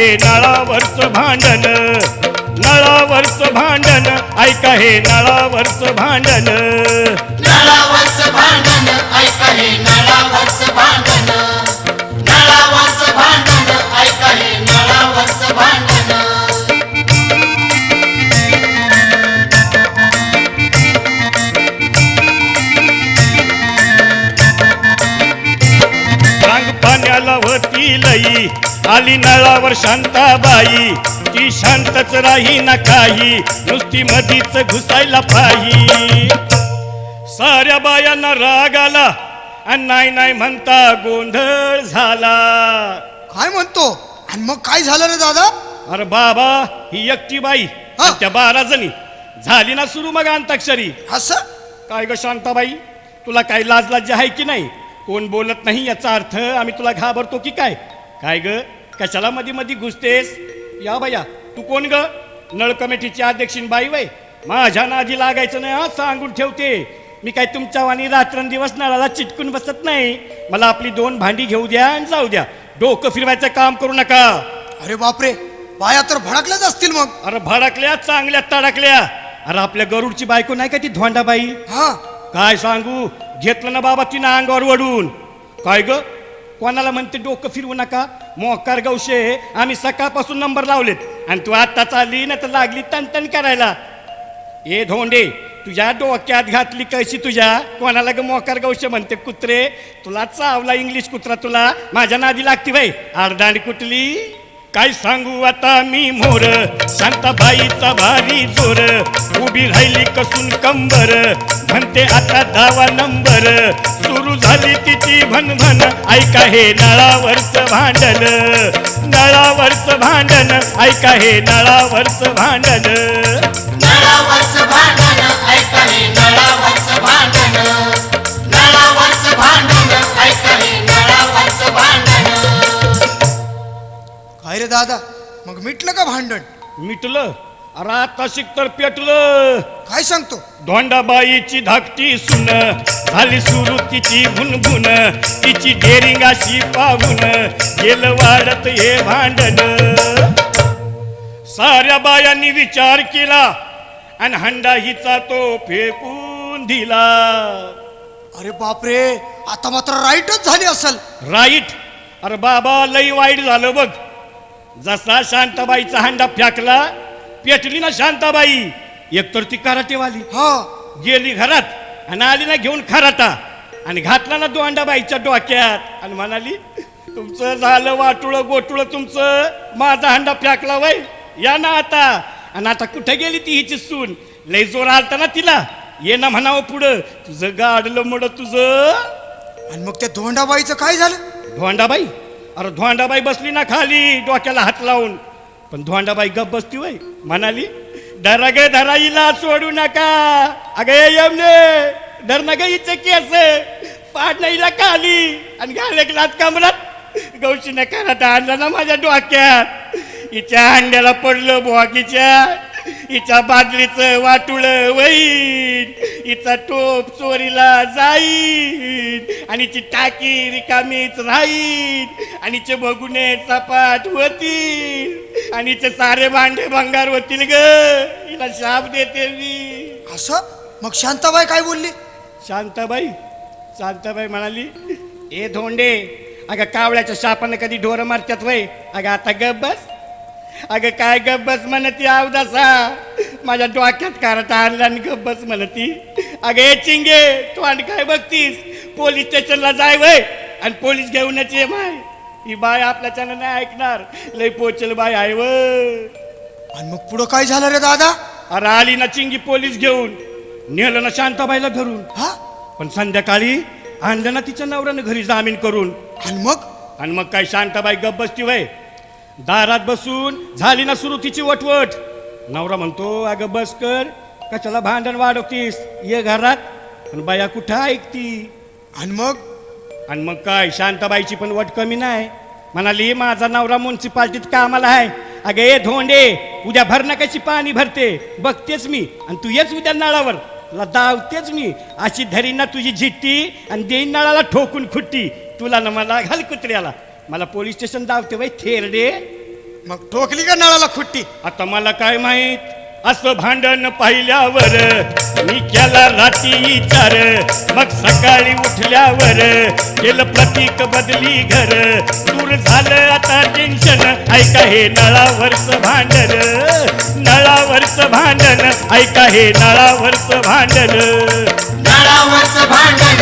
हे नळावरचं भांडण, नळावरचं भांडण, ऐका हे नळावरचं भांडण, नळावरचं भांडण, ऐका हे नळावरचं भांडण, नळावरचं भांडण, ऐका हे नळावरचं भांडण. रांग पाण्याला होती लई, आली नळावर शांताबाई, ती शांतच राही ना काही, नुसती मधीच घुसायला पाही. साऱ्या बायांना राग आला आणि नाही नाही म्हणता गोंधळ झाला. काय म्हणतो? आणि मग काय झालं रे दादा? अरे बाबा, ही एकटी बाई हा? आणि त्या 12 जणी, झाली ना सुरू मग अंताक्षरी. असं? काय ग शांताबाई, तुला काय लाज लाज आहे की नाही? कोण बोलत नाही याचा अर्थ आम्ही तुला घाबरतो की काय? काय ग, कशाला मध्ये मध्ये घुसतेस? या बाया, तू कोण ग? नळ कमिटीची अध्यक्षीण बाई वय? माझ्या नादी लागायचं नाही हा, सांगून ठेवते. मी काय तुमच्या वाणी रात्रंदिवस नळाला चिटकून बसत नाही. मला आपली 2 भांडी घेऊ द्या आणि जाऊ द्या. डोकं फिरवायचं काम करू नका. अरे बापरे, बाया तर भडकल्याच असतील मग. अरे भडकल्या, चांगल्या तडकल्या. अरे आपल्या गरुडची बायको नाही का ती धोंडाबाई? हा, काय सांगू, घेतलं ना बाबा तिनं अंगावर वडून. काय ग, कोणाला म्हणते डोकं फिरवू नका? मोकार गौशे, आम्ही सकाळपासून नंबर लावलेत आणि तू आत्ता चालली ना तर लागली तनतन करायला. ए धोंडे, तुझ्या डोक्यात घातली कशी तुझ्या? कोणाला ग मोकार गौशे म्हणते? कुत्रे, तुला चावला इंग्लिश कुत्रा, तुला माझ्या नादी लागती बाई आरदांड कुठली. काय सांगू आता मी मोर, शांताबाईचा भारी जोर, उभी राहिली कसून कंबर, म्हणते आता 10वा नंबर, सुरू झाली तिची भनभन, ऐका हे नळावरचं भांडण, नळावरचं भांडण, ऐका हे नळावरचं भांडण, नळावरचं भांडण, ऐका हे नळावरचं भांडण, नळावरचं भांडण, ऐका हे नळावरचं भांडण. काय रे दादा, मग मिटलं का भांडण? मिटलं. अरे आता शिकतर पेटलं. काय सांगतो? धोंडाबाईची धाकटी सुन, झाली सुरू तिची भुनभुन, तिची डेरिंग अशी पाहून गेलं वाढत हे भांडण. साऱ्या बायांनी विचार केला आणि हंडा हिचा तो फेकून दिला. अरे बापरे, आता मात्र राईटच झाली असेल. राईट? अरे बाबा, लई वाईट झालं बघ. जसा शांताबाईचा हंडा फेकला, पेटली ना शांताबाई. एकतर ती कराटेवाली हा, गेली घरात आणि आली ना घेऊन खराटा आणि घातला ना दोंडाबाईच्या डोक्यात आणि म्हणाली, तुमचं झालं वाटुळं गोटुळं तुमचं, माझा हंडा फेकला वय, या ना आता. आणि आता कुठे गेली ती हिची सून? लय जोर आलता ना तिला, ये ना म्हणावं पुढं, तुझं गाडलं मुड तुझं. आणि मग त्या धोंडाबाईचं काय झालं? धोंडाबाई? अरे धोंडाबाई बसली ना खाली डोक्याला हात लावून, पण धोंडाबाई गप बसती वय. म्हणाली, धरा गे धरा, हिला सोडू नका. अगं यमने, धर ना ग हिचं केस, पाड नाही हिला खाली आणि घालकलात कमरात. गौशीने कराटा आणला ना माझ्या डोक्यात, हिच्या अंड्याला पडलं बोकीच्या, हिच्या बादलीचं वाटुळं वैन, हिचा टोप चोरीला जाईल आणि हिची टाकी रिकामीच राहील आणि हिचे बघुने सपाट होतील आणि हिचे सारे भांडे भंगार होतील ग. हिला शाप देते मी. असं? मग शांताबाई काय बोलली? शांताबाई म्हणाली, ए धोंडे, अगं कावळ्याच्या शापाने कधी ढोरं मारतात वय? अगं आता गप बस. अगं काय गप बस म्हणती अवदासा, माझ्या डोक्यात कराटा आणला आणि गप बस म्हणती. अगं ए चिंगे, तू आणि काय बघतीस? पोलीस स्टेशनला जाय वय आणि पोलीस घेऊनच ये माय. ही बाय आपल्याच्यानं नाही ऐकणार, लय पोचल बाय आहे व. आणि मग पुढं काय झालं रे दादा? अरे आली ना चिंगी पोलीस घेऊन, नेलं ना शांताबाईला धरून. हा, पण संध्याकाळी आणलं ना तिच्या नवऱ्यानं घरी जामीन करून. आणि मग काय शांताबाई गप बसती वय? दारात बसून झाली ना सुरू तिची वटवट. नवरा म्हणतो, अगं बस कर, कशाला भांडण वाढवतीस, ये घरात. आणि बाया कुठं ऐकती? आणि मग काय, शांताबाईची पण वट कमी नाही. म्हणाली, माझा नवरा म्युन्सिपाल्टीत कामाला आहे. अगं ए धोंडे, उद्या भरणं कशी पाणी भरते बघतेच मी, आणि तू येच उद्या नळावर, तुला दावतेच मी. अशी धरीन ना तुझी झिट्टी आणि देईन नळाला ठोकून खुट्टी. तुला ना मला घाल कुत्र्याला. मला पोलीस स्टेशन दावते बाई थेरडे. मग ठोकली का नळाला खुट्टी? आता मला काय माहित असं भांडण पाहिल्यावर मी केला रात्री विचार, मग सकाळी उठल्यावर केलं प्रतीक बदली घर, दूर झालं आता टेन्शन, ऐका हे नळावरचं भांडण, नळावरचं भांडण, ऐका हे नळावरचं भांडण. नळावरचं भांडण